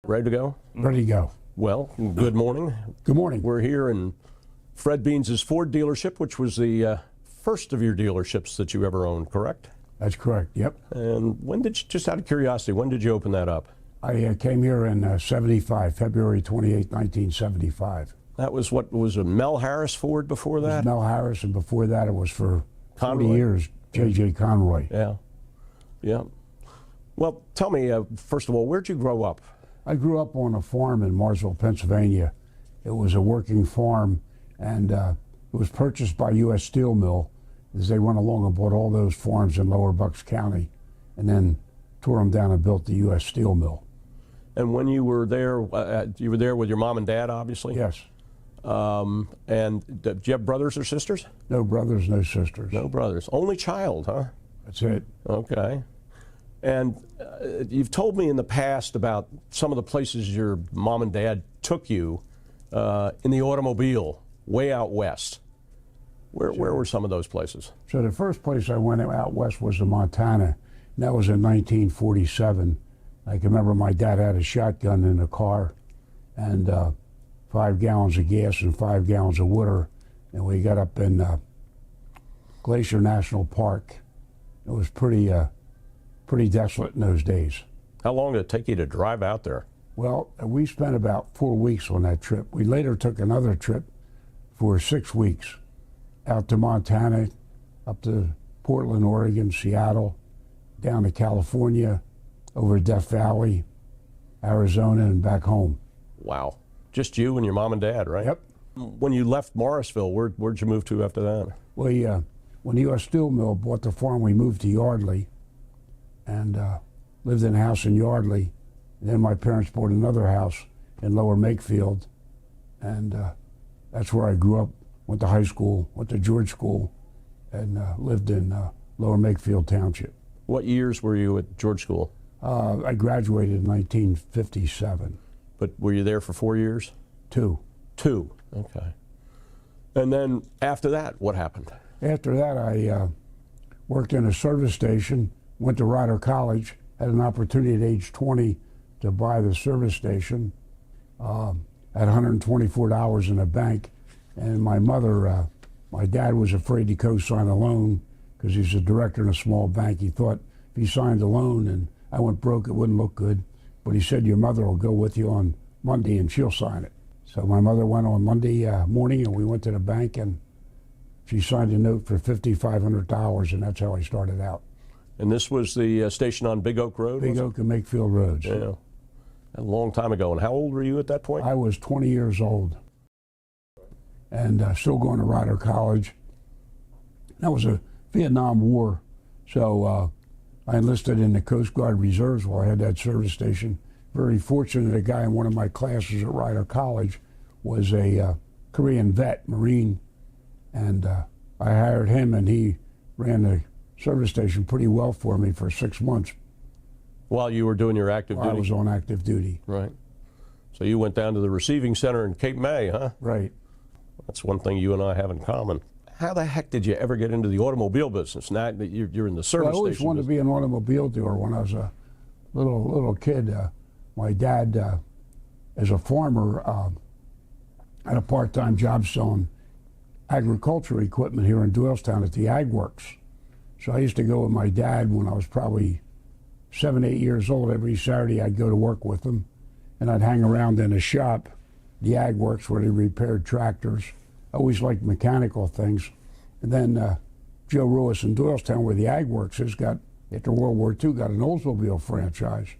Ready to go? Ready to go. Well, good morning. Good morning. We're here in Fred Beans' Ford dealership, which was the first of your dealerships that you ever owned, correct? That's correct, yep. And when did you, just out of curiosity, when did you open that up? I came here in 75, February 28, 1975. That was what was a Mel Harris Ford before that? It was Mel Harris, and before that it was for Conroy. 40 years, J.J. Conroy. Yeah, yeah. Well, tell me, first of all, where'd you grow up? I grew up on a farm in Marsville, Pennsylvania. It was a working farm, and it was purchased by U.S. Steel Mill as they went along and bought all those farms in Lower Bucks County and then tore them down and built the U.S. Steel Mill. And when you were there with your mom and dad, obviously? Yes. And do you have brothers or sisters? No brothers, no sisters. No brothers. Only child, huh? That's it. Okay. And you've told me in the past about some of the places your mom and dad took you in the automobile way out west. Where were some of those places? So the first place I went out west was to Montana, and that was in 1947. I can remember my dad had a shotgun in the car and 5 gallons of gas and 5 gallons of water, and we got up in Glacier National Park. It was pretty desolate in those days. How long did it take you to drive out there? Well, we spent about 4 weeks on that trip. We later took another trip for 6 weeks out to Montana, up to Portland, Oregon, Seattle, down to California, over Death Valley, Arizona, and back home. Wow. Just you and your mom and dad, right? Yep. When you left Morrisville, where'd you move to after that? Well, when the U.S. Steel Mill bought the farm, we moved to Yardley and lived in a house in Yardley. And then my parents bought another house in Lower Makefield, and that's where I grew up, went to high school, went to George School, and lived in Lower Makefield Township. What years were you at George School? I graduated in 1957. But were you there for 4 years? 2. 2, okay. And then after that, what happened? After that, I worked in a service station, went to Rider College, had an opportunity at age 20 to buy the service station, had $124 in the bank, and my mother, my dad was afraid to co-sign a loan because he's a director in a small bank. He thought if he signed a loan and I went broke, it wouldn't look good. But he said, your mother will go with you on Monday and she'll sign it. So my mother went on Monday morning and we went to the bank and she signed a note for $5,500, and that's how I started out. And this was the station on Big Oak Road? Big Oak and Makefield Roads. Yeah. A long time ago. And how old were you at that point? I was 20 years old and still going to Rider College. That was a Vietnam War, so I enlisted in the Coast Guard Reserves while I had that service station. Very fortunate, a guy in one of my classes at Rider College was a Korean vet, Marine, and I hired him, and he ran the service station pretty well for me for 6 months. While you were doing your active duty? I was on active duty. Right. So you went down to the receiving center in Cape May, huh? Right. That's one thing you and I have in common. How the heck did you ever get into the automobile business? Now that you're in the service station. I always wanted to be an automobile dealer when I was a little kid. My dad, as a farmer, had a part-time job selling agriculture equipment here in Doylestown at the Ag Works. So I used to go with my dad when I was probably 7, 8 years old. Every Saturday I'd go to work with him, and I'd hang around in a shop, the Ag Works, where they repaired tractors. I always liked mechanical things. And then Joe Ruiz in Doylestown, where the Ag Works is, got, after World War II, got an Oldsmobile franchise.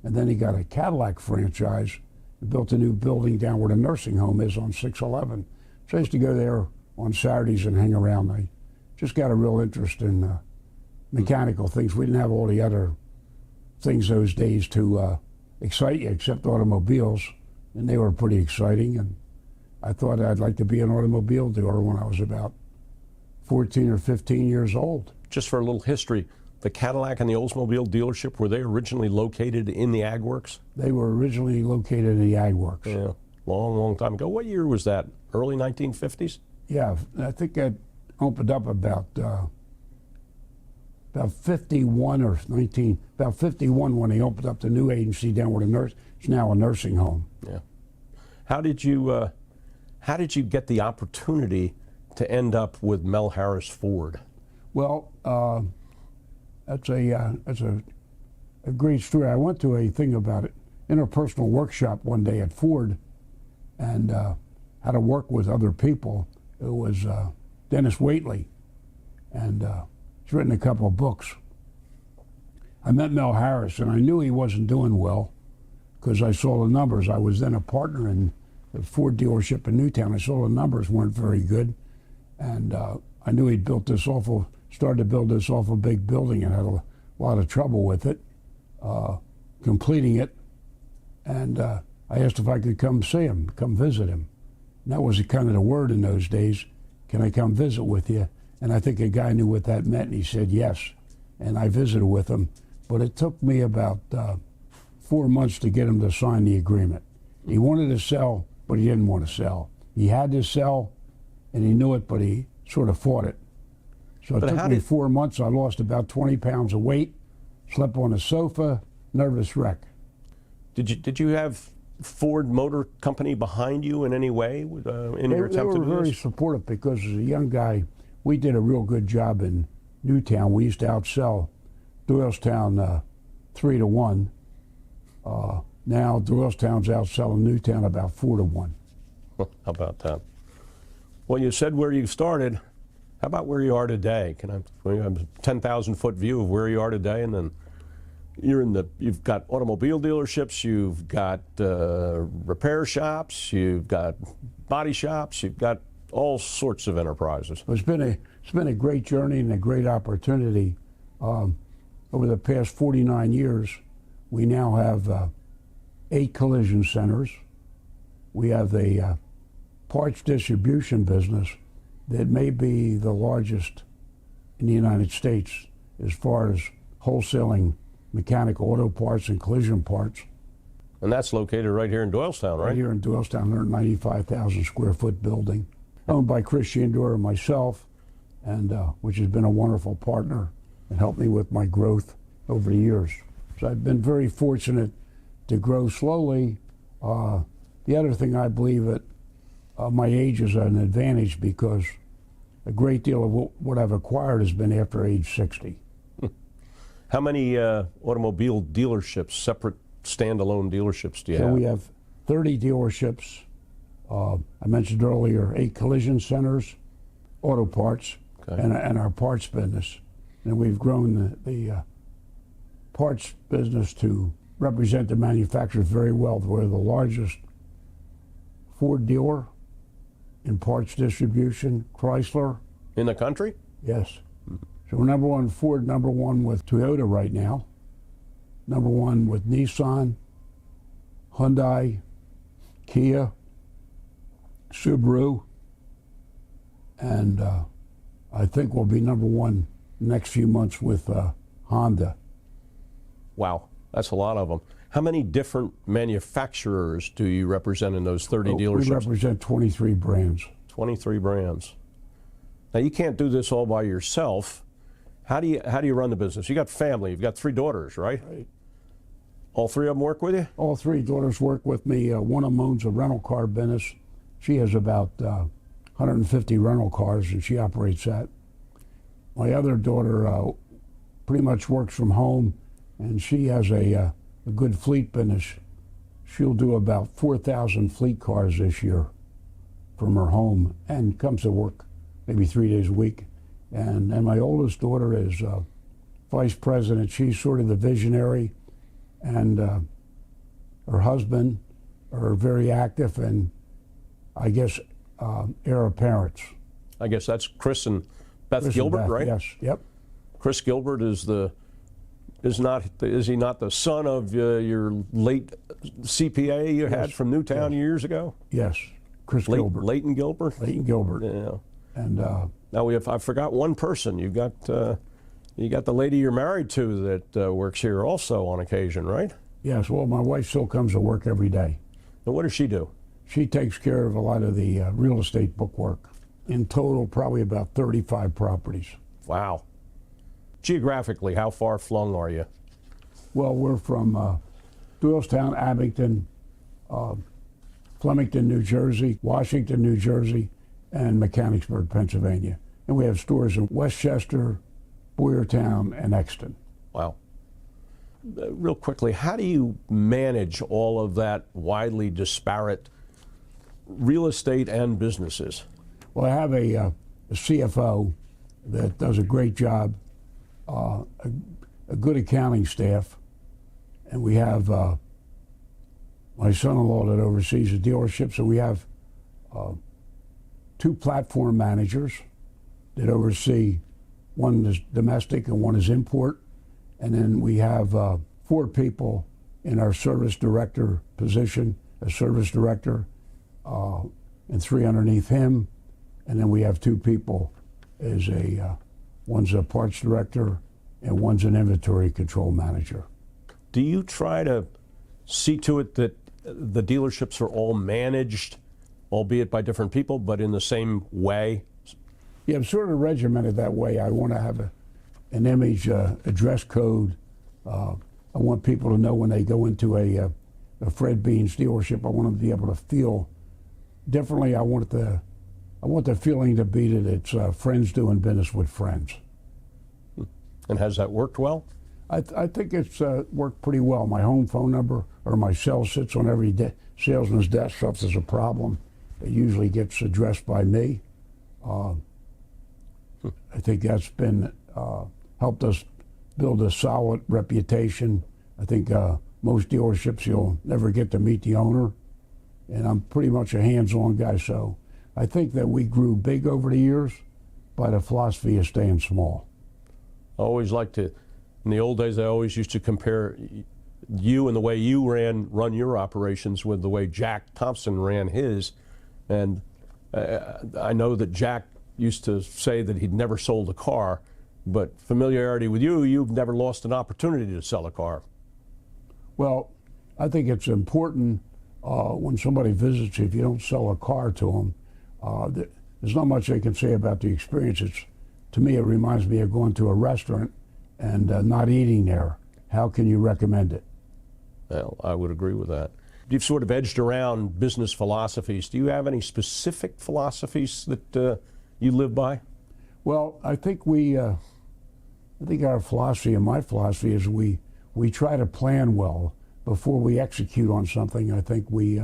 And then he got a Cadillac franchise and built a new building down where the nursing home is on 611. So I used to go there on Saturdays and hang around. I just got a real interest in mechanical things. We didn't have all the other things those days to excite you except automobiles, and they were pretty exciting. And I thought I'd like to be an automobile dealer when I was about 14 or 15 years old. Just for a little history, the Cadillac and the Oldsmobile dealership, were they originally located in the Ag Works? They were originally located in the Ag Works. Yeah, long time ago. What year was that? Early 1950s? Yeah, I think that opened up about about 51 or 19, about 51 when they opened up the new agency down where the nurse, it's now a nursing home. Yeah. How did you get the opportunity to end up with Mel Harris Ford? Well, that's a great story. I went to a thing about it, interpersonal workshop one day at Ford, and how to work with other people. It was Dennis Waitley, and he's written a couple of books. I met Mel Harris, and I knew he wasn't doing well because I saw the numbers. I was then a partner in the Ford dealership in Newtown. I saw the numbers weren't very good, and I knew he'd started to build this awful big building and had a lot of trouble with it, completing it. And I asked if I could come see him, come visit him. And that was kind of the word in those days. Can I come visit with you? And I think a guy knew what that meant, and he said yes. And I visited with him. But it took me about 4 months to get him to sign the agreement. He wanted to sell, but he didn't want to sell. He had to sell, and he knew it, but he sort of fought it. So it took me 4 months. I lost about 20 pounds of weight, slept on a sofa, nervous wreck. Did you have Ford Motor Company behind you in any way in your attempt to do this? They were very supportive because as a young guy, we did a real good job in Newtown. We used to outsell Doylestown 3-1. Now Doylestown's outselling Newtown about 4-1. How about that? Well, you said where you started. How about where you are today? We have a 10,000-foot view of where you are today, and then you've got automobile dealerships, you've got repair shops, you've got body shops, you've got all sorts of enterprises. It's been a great journey and a great opportunity. Over the past 49 years, we now have 8 collision centers. We have a parts distribution business that may be the largest in the United States as far as wholesaling mechanical auto parts and collision parts. And that's located right here in Doylestown, right? Right here in Doylestown, 195,000 square foot building, owned by Chris Shandor and myself, and which has been a wonderful partner and helped me with my growth over the years. So I've been very fortunate to grow slowly. The other thing I believe that my age is an advantage because a great deal of what I've acquired has been after age 60. How many automobile dealerships, separate standalone dealerships do you have? So we have 30 dealerships. I mentioned earlier 8 collision centers, auto parts, okay, and our parts business. And we've grown the parts business to represent the manufacturers very well. We're the largest Ford dealer in parts distribution, Chrysler. In the country? Yes. So we're number one Ford, number one with Toyota right now, number one with Nissan, Hyundai, Kia, Subaru, and I think we'll be number one next few months with Honda. Wow, that's a lot of them. How many different manufacturers do you represent in those 30 dealerships? We represent 23 brands. 23 brands. Now you can't do this all by yourself. How do you run the business? You got family. You've got 3 daughters, right? Right. All 3 of them work with you? All 3 daughters work with me. One of them owns a rental car business. She has about 150 rental cars, and she operates that. My other daughter pretty much works from home, and she has a good fleet business. She'll do about 4,000 fleet cars this year from her home and comes to work maybe 3 days a week. And my oldest daughter is vice president. She's sort of the visionary, and her husband are very active and I guess heir apparents. I guess that's Chris and Beth Gilbert, right? Yes. Yep. Chris Gilbert is he not the son of your late CPA you had from Newtown years ago? Yes. Chris Gilbert. Leighton Gilbert? Leighton Gilbert. Yeah. And now I forgot one person. You got the lady you're married to that works here also on occasion, right? Yes. Well, my wife still comes to work every day. And what does she do? She takes care of a lot of the real estate bookwork. In total, probably about 35 properties. Wow. Geographically, how far flung are you? Well, we're from Doylestown, Abington, Flemington, New Jersey, Washington, New Jersey, and Mechanicsburg, Pennsylvania. And we have stores in Westchester, Boyertown, and Exton. Wow. Real quickly, how do you manage all of that widely disparate real estate and businesses? Well, I have a CFO that does a great job, a good accounting staff, and we have my son-in-law that oversees the dealerships, and we have 2 platform managers that oversee, one is domestic and one is import, and then we have 4 people in our service director position, a service director, and 3 underneath him, and then we have 2 people as one's a parts director and one's an inventory control manager. Do you try to see to it that the dealerships are all managed, albeit by different people, but in the same way? Yeah, I'm sort of regimented that way. I want to have an image, a dress code. I want people to know when they go into a Fred Beans dealership, I want them to be able to feel differently. I want the feeling to be that it's friends doing business with friends. And has that worked well? I think it's worked pretty well. My home phone number or my cell sits on every salesman's desk, so if there's a problem, it usually gets addressed by me. I think that's been helped us build a solid reputation. I think most dealerships you'll never get to meet the owner, and I'm pretty much a hands-on guy, so I think that we grew big over the years by the philosophy of staying small. I always like to, in the old days, I always used to compare you and the way you run your operations with the way Jack Thompson ran his. And I know that Jack used to say that he'd never sold a car, but familiarity with you, you've never lost an opportunity to sell a car. Well, I think it's important when somebody visits you, if you don't sell a car to them, there's not much they can say about the experience. To me, it reminds me of going to a restaurant and not eating there. How can you recommend it? Well, I would agree with that. You've sort of edged around business philosophies. Do you have any specific philosophies that you live by? Well, I think our philosophy and my philosophy is we try to plan well before we execute on something. I think we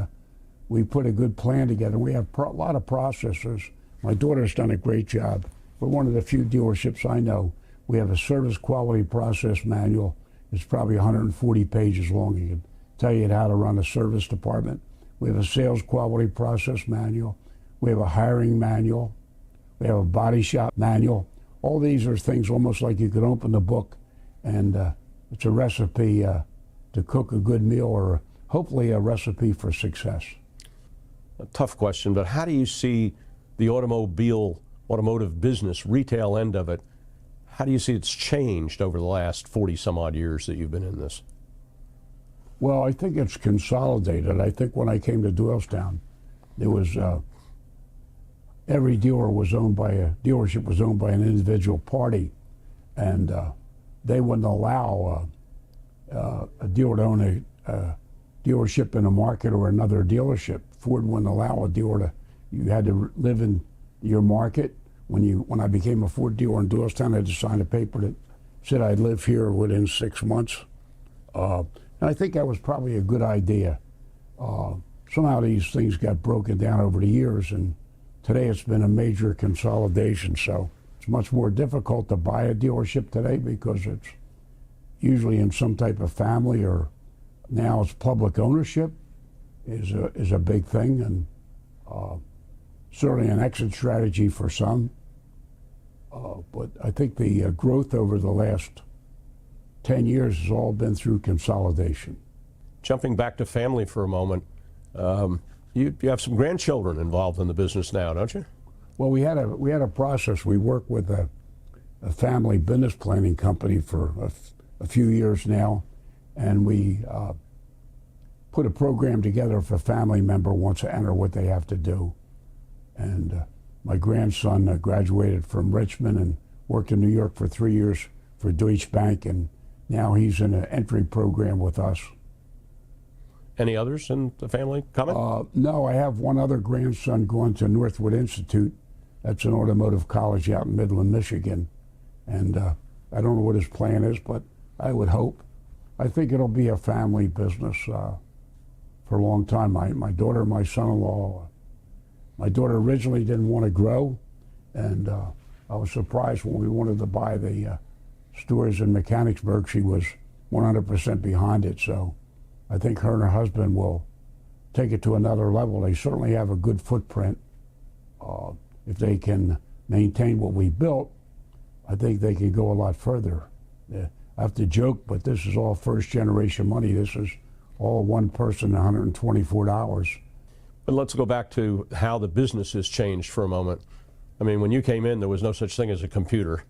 put a good plan together. We have a lot of processes. My daughter's done a great job. We're one of the few dealerships I know. We have a service quality process manual. It's probably 140 pages long. It can tell you how to run a service department. We have a sales quality process manual. We have a hiring manual. We have a body shop manual. All these are things almost like you could open the book and it's a recipe to cook a good meal, or hopefully a recipe for success. A tough question, but how do you see the automotive business, retail end of it, how do you see it's changed over the last 40 some odd years that you've been in this? Well, I think it's consolidated. I think when I came to Doylestown, there was every dealership was owned by an individual party, and they wouldn't allow a dealer to own a dealership in a market or another dealership. Ford wouldn't allow a dealer to. You had to live in your market. When I became a Ford dealer in Doylestown, I had to sign a paper that said I'd live here within 6 months. And I think that was probably a good idea. Somehow these things got broken down over the years, and today it's been a major consolidation. So it's much more difficult to buy a dealership today because it's usually in some type of family, or now it's public ownership is a big thing, and certainly an exit strategy for some. But I think the growth over the last 10 years has all been through consolidation. Jumping back to family for a moment, you have some grandchildren involved in the business now, don't you? Well, we had a process. We work with a family business planning company for a few years now, and we put a program together if a family member wants to enter what they have to do. And my grandson graduated from Richmond and worked in New York for 3 years for Deutsche Bank, and now he's in an entry program with us. Any others in the family coming? No, I have one other grandson going to Northwood Institute. That's an automotive college out in Midland, Michigan. And I don't know what his plan is, but I would hope. I think it'll be a family business for a long time. My daughter, my son-in-law, my daughter originally didn't want to grow, and I was surprised when we wanted to buy the stores in Mechanicsburg. She was 100% behind it, so I think her and her husband will take it to another level. They certainly have a good footprint. If they can maintain what we built, I think they can go a lot further. I have to joke, but this is all first-generation money. This is all one person, $124. But let's go back to how the business has changed for a moment. I mean, when you came in, there was no such thing as a computer.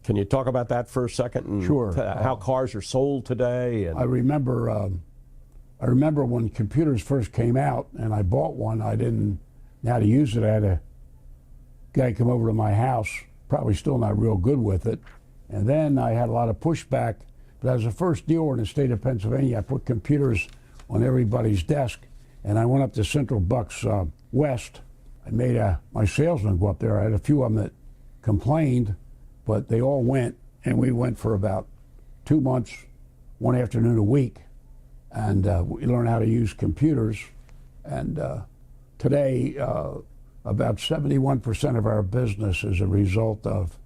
Can you talk about that for a second? And Sure. How cars are sold today? And I remember when computers first came out, and I bought one. I didn't know how to use it. I had a guy come over to my house, probably still not real good with it. And then I had a lot of pushback. But as the first dealer in the state of Pennsylvania, I put computers on everybody's desk. And I went up to Central Bucks West. I made my salesman go up there. I had a few of them that complained, but they all went. And we went for about 2 months, one afternoon a week. And we learned how to use computers. And today, about 71% of our business is a result of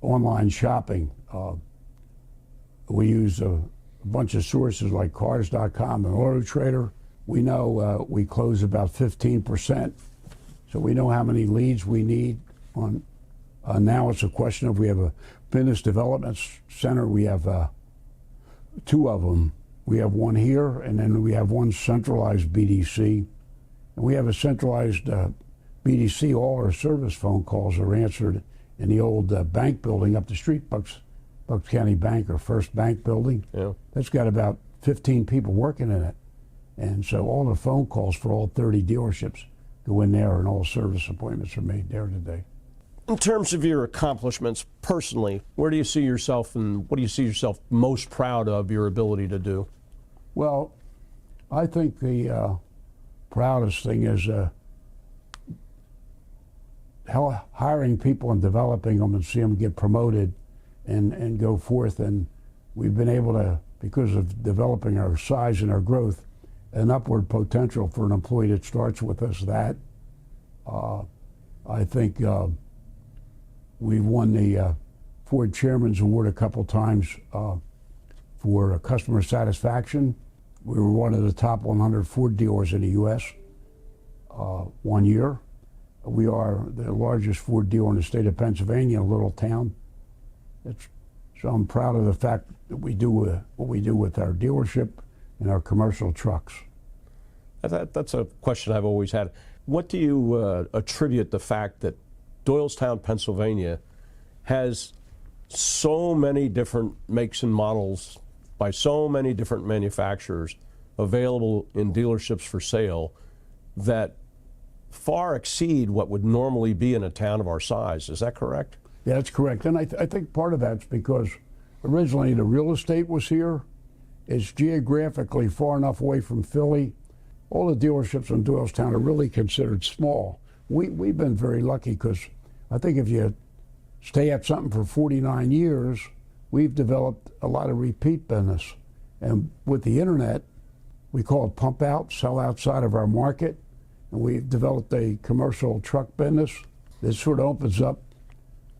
online shopping. We use a bunch of sources like Cars.com and AutoTrader. We know we close about 15%, so we know how many leads we need. Now it's a question of, we have a business development center. We have 2 of them. We have one here, and then we have one centralized BDC. And we have a centralized BDC. All our service phone calls are answered in the old bank building up the street, Bucks County Bank, or First Bank building. Yeah. That's got about 15 people working in it. And so all the phone calls for all 30 dealerships go in there, and all service appointments are made there today. in terms of your accomplishments personally, where do you see yourself, and what do you see yourself most proud of your ability to do? Well, I think the proudest thing is hiring people and developing them and see them get promoted and go forth. And we've been able to, because of developing our size and our growth, an upward potential for an employee that starts with us. That I think we've won the Ford Chairman's Award a couple times for customer satisfaction. We were one of the top 100 Ford dealers in the U.S. 1 year. We are the largest Ford dealer in the state of Pennsylvania, a little town. So I'm proud of the fact that we do what we do with our dealership and our commercial trucks. That's a question I've always had. What do you attribute the fact that Doylestown, Pennsylvania has so many different makes and models by so many different manufacturers available in dealerships for sale that far exceed what would normally be in a town of our size? Is that correct? Yeah, that's correct. And I think part of that's because originally the real estate was here. It's geographically far enough away from Philly. All the dealerships in Doylestown are really considered small. We've been very lucky because I think if you stay at something for 49 years, we've developed a lot of repeat business. And with the internet, we call it pump out, sell outside of our market. And we've developed a commercial truck business that sort of opens up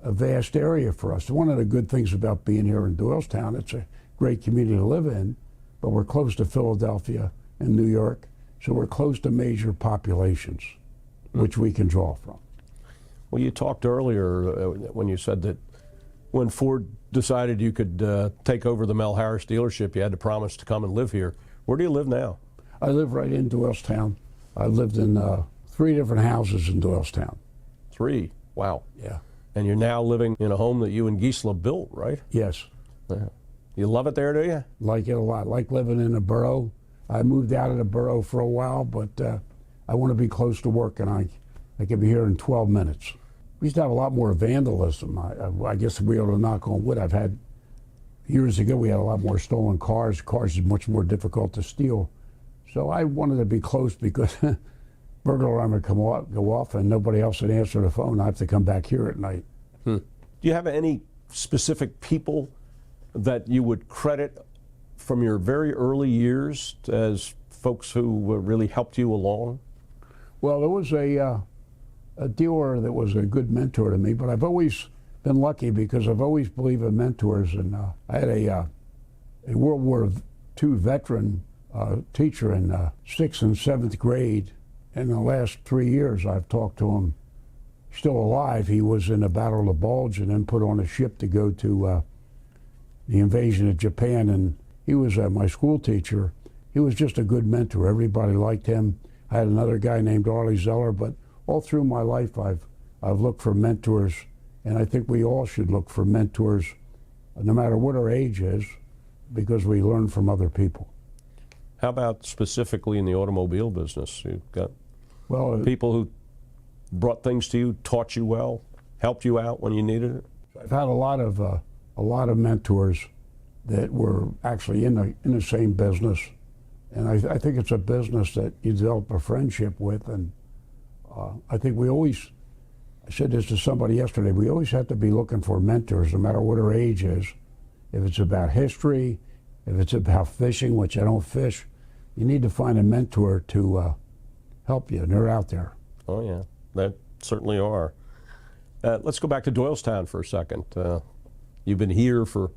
a vast area for us. One of the good things about being here in Doylestown, it's a great community to live in, but we're close to Philadelphia and New York, so we're close to major populations, which we can draw from. Well, you talked earlier when you said that when Ford decided you could take over the Mel Harris dealership, you had to promise to come and live here. Where do you live now? I live right in Doylestown. I've lived in 3 different houses in Doylestown. 3? Wow. Yeah. And you're now living in a home that you and Gisela built, right? Yes. Yeah. You love it there, do you? Like it a lot. Like living in a borough. I moved out of the borough for a while, but I want to be close to work, and I can be here in 12 minutes. we used to have a lot more vandalism. I guess to be able to knock on wood, I've had, years ago, we had a lot more stolen cars. Cars is much more difficult to steal. So I wanted to be close because burglar alarm would go off and nobody else would answer the phone. I have to come back here at night. Do you have any specific people that you would credit from your very early years as folks who really helped you along? Well, there was a dealer that was a good mentor to me, but I've always been lucky because I've always believed in mentors. And I had a World War II veteran teacher in 6th and 7th grade. In the last 3 years, I've talked to him. Still alive. He was in the Battle of the Bulge and then put on a ship to go to the invasion of Japan. And he was my school teacher. He was just a good mentor. Everybody liked him. I had another guy named Arlie Zeller, but all through my life, I've looked for mentors, and I think we all should look for mentors, no matter what our age is, because we learn from other people. How about specifically in the automobile business? You've got people who brought things to you, taught you well, helped you out when you needed it? I've had a lot of mentors that were actually in the same business, and I think it's a business that you develop a friendship with. And I think I said this to somebody yesterday, we always have to be looking for mentors, no matter what our age is. If it's about history, if it's about fishing, which I don't fish, you need to find a mentor to help you, and they're out there. Oh yeah, they certainly are. Let's go back to Doylestown for a second. You've been here for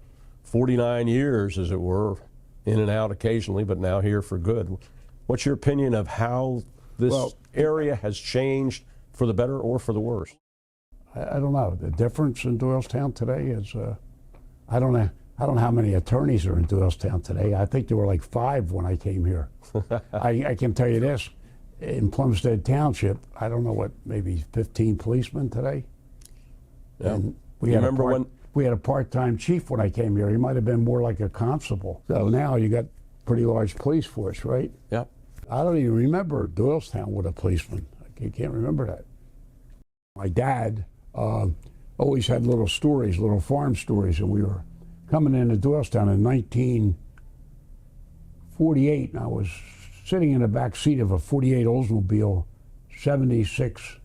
49 years, as it were, in and out occasionally, but now here for good. What's your opinion of how this area has changed for the better or for the worse? I don't know. The difference in Doylestown today is, I don't know how many attorneys are in Doylestown today. I think there were like 5 when I came here. I can tell you this, in Plumstead Township, I don't know what, maybe 15 policemen today. Yeah. And we had a part-time chief when I came here. He might have been more like a constable. So now you got pretty large police force, right? Yeah. I don't even remember Doylestown with a policeman. I can't remember that. My dad always had little stories, little farm stories, and we were coming into Doylestown in 1948, and I was sitting in the back seat of a 48 Oldsmobile 76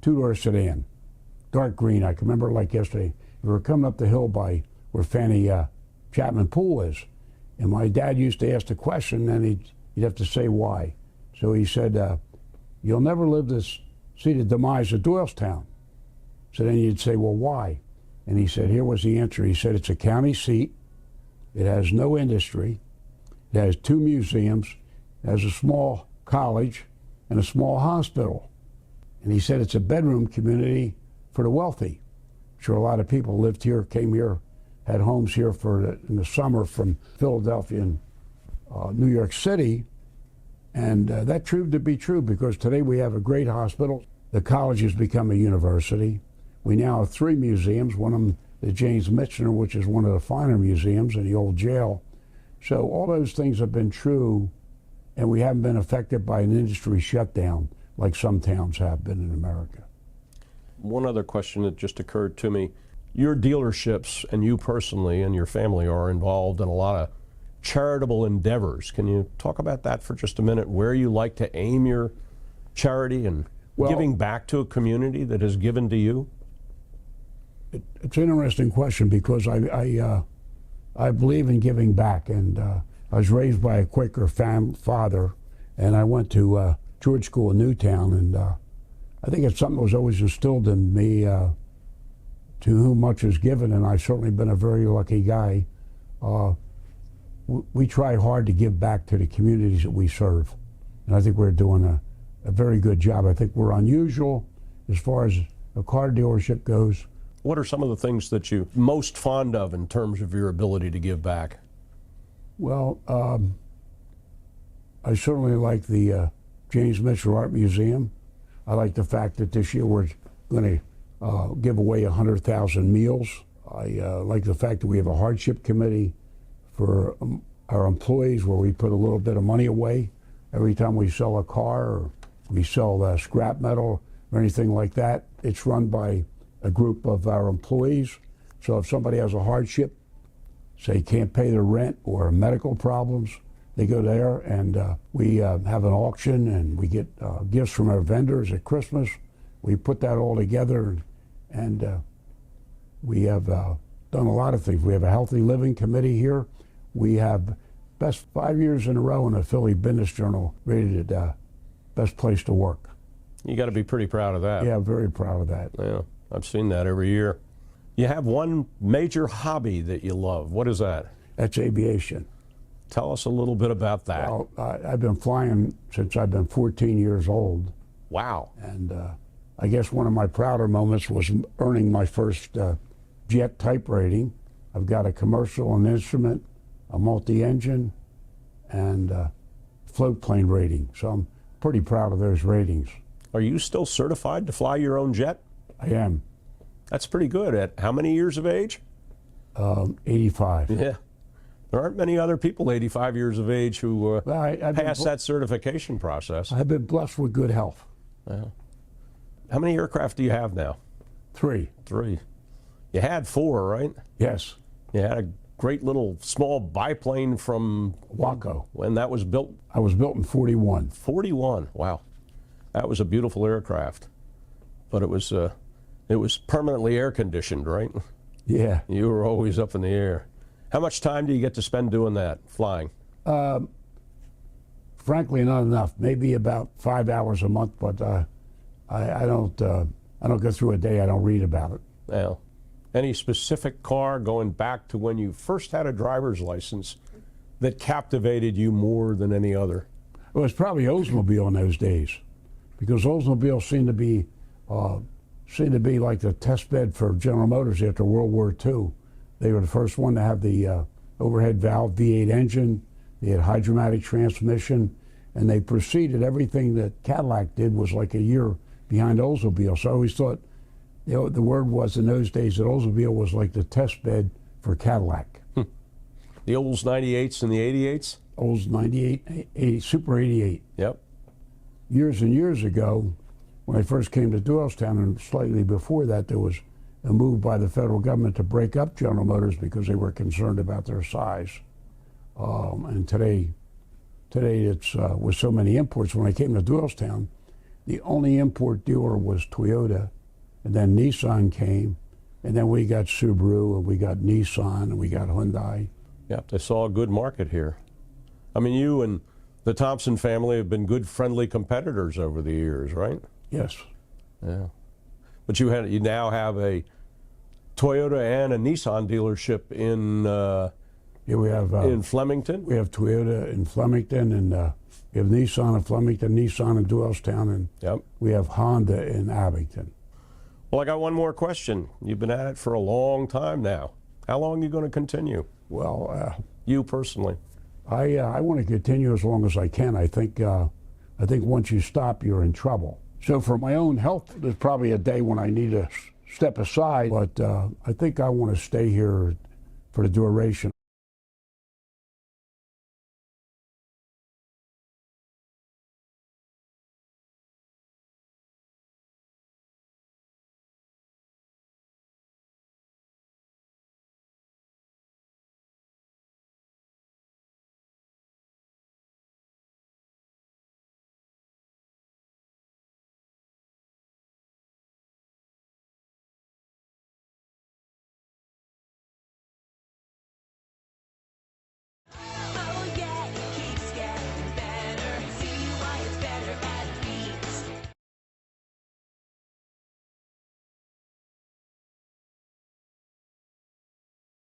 two-door sedan, dark green. I can remember it like yesterday. We were coming up the hill by where Fanny Chapman Pool is, and my dad used to ask the question, and he'd have to say why. So he said, you'll never live to see the demise of Doylestown. So then you'd say, well, why? And he said, here was the answer. He said, it's a county seat. It has no industry. It has 2 museums. It has a small college and a small hospital. And he said, it's a bedroom community for the wealthy. I'm sure a lot of people lived here, came here, had homes here in the summer from Philadelphia and New York City. And that proved to be true because today we have a great hospital. The college has become a university. We now have 3 museums, one of them the James Michener, which is one of the finer museums in the old jail. So all those things have been true, and we haven't been affected by an industry shutdown like some towns have been in America. One other question that just occurred to me. Your dealerships and you personally and your family are involved in a lot of charitable endeavors. Can you talk about that for just a minute, where you like to aim your charity and giving back to a community that has given to you? It's an interesting question because I believe in giving back, and I was raised by a Quaker father, and I went to George School in Newtown, and I think it's something that was always instilled in me, to whom much is given, and I've certainly been a very lucky guy. We try hard to give back to the communities that we serve, and I think we're doing a very good job. I think we're unusual as far as a car dealership goes. What are some of the things that you're most fond of in terms of your ability to give back? Well, I certainly like the James Mitchell Art Museum. I like the fact that this year we're going to give away 100,000 meals. I like the fact that we have a hardship committee for our employees where we put a little bit of money away every time we sell a car or we sell scrap metal. or anything like that. It's run by a group of our employees. So if somebody has a hardship, say can't pay their rent or medical problems, they go there, and we have an auction, and we get gifts from our vendors at Christmas. We put that all together, and we have done a lot of things. We have a healthy living committee here. We have best 5 years in a row in the Philly Business Journal rated best place to work. You got to be pretty proud of that. Yeah, very proud of that. Yeah, I've seen that every year. You have one major hobby that you love. What is that? That's aviation. Tell us a little bit about that. Well, I've been flying since I've been 14 years old. Wow. And I guess one of my prouder moments was earning my first jet type rating. I've got a commercial, an instrument, a multi-engine, and float plane rating. So I'm pretty proud of those ratings. Are you still certified to fly your own jet? I am. That's pretty good. At how many years of age? 85. Yeah. There aren't many other people 85 years of age who pass that certification process. I've been blessed with good health. Yeah. How many aircraft do you have now? 3. 3. You had 4, right? Yes. You had a great little small biplane from Waco. When that was built? I was built in 41. 41. Wow. That was a beautiful aircraft. But it was permanently air conditioned, right? Yeah. You were always up in the air. How much time do you get to spend doing that, flying? Frankly, not enough. Maybe about 5 hours a month, but I don't go through a day I don't read about it. Well, any specific car going back to when you first had a driver's license that captivated you more than any other? It was probably Oldsmobile in those days, because Oldsmobile seemed to be like the test bed for General Motors after World War II. They were the first one to have the overhead valve V8 engine. They had hydromatic transmission, and they preceded everything that Cadillac did was like a year behind Oldsmobile. So I always thought, you know, the word was in those days that Oldsmobile was like the test bed for Cadillac. The Olds 98s and the 88s? Olds 98, 80, Super 88. Yep. Years and years ago, when I first came to Doylestown, and slightly before that, there was a move by the federal government to break up General Motors because they were concerned about their size. And today it's with so many imports. When I came to Doylestown, the only import dealer was Toyota, and then Nissan came, and then we got Subaru, and we got Nissan, and we got Hyundai. Yep, they saw a good market here. I mean, you and the Thompson family have been good, friendly competitors over the years, right? Yes. Yeah. But you now have a Toyota and a Nissan dealership in we have in Flemington. We have Toyota in Flemington, and we have Nissan in Flemington, Nissan in Doylestown, and yep. We have Honda in Abington. Well, I got one more question. You've been at it for a long time now. How long are you going to continue? Well, you personally. I want to continue as long as I can. I think once you stop, you're in trouble. So for my own health, there's probably a day when I need to step aside, but I think I want to stay here for the duration.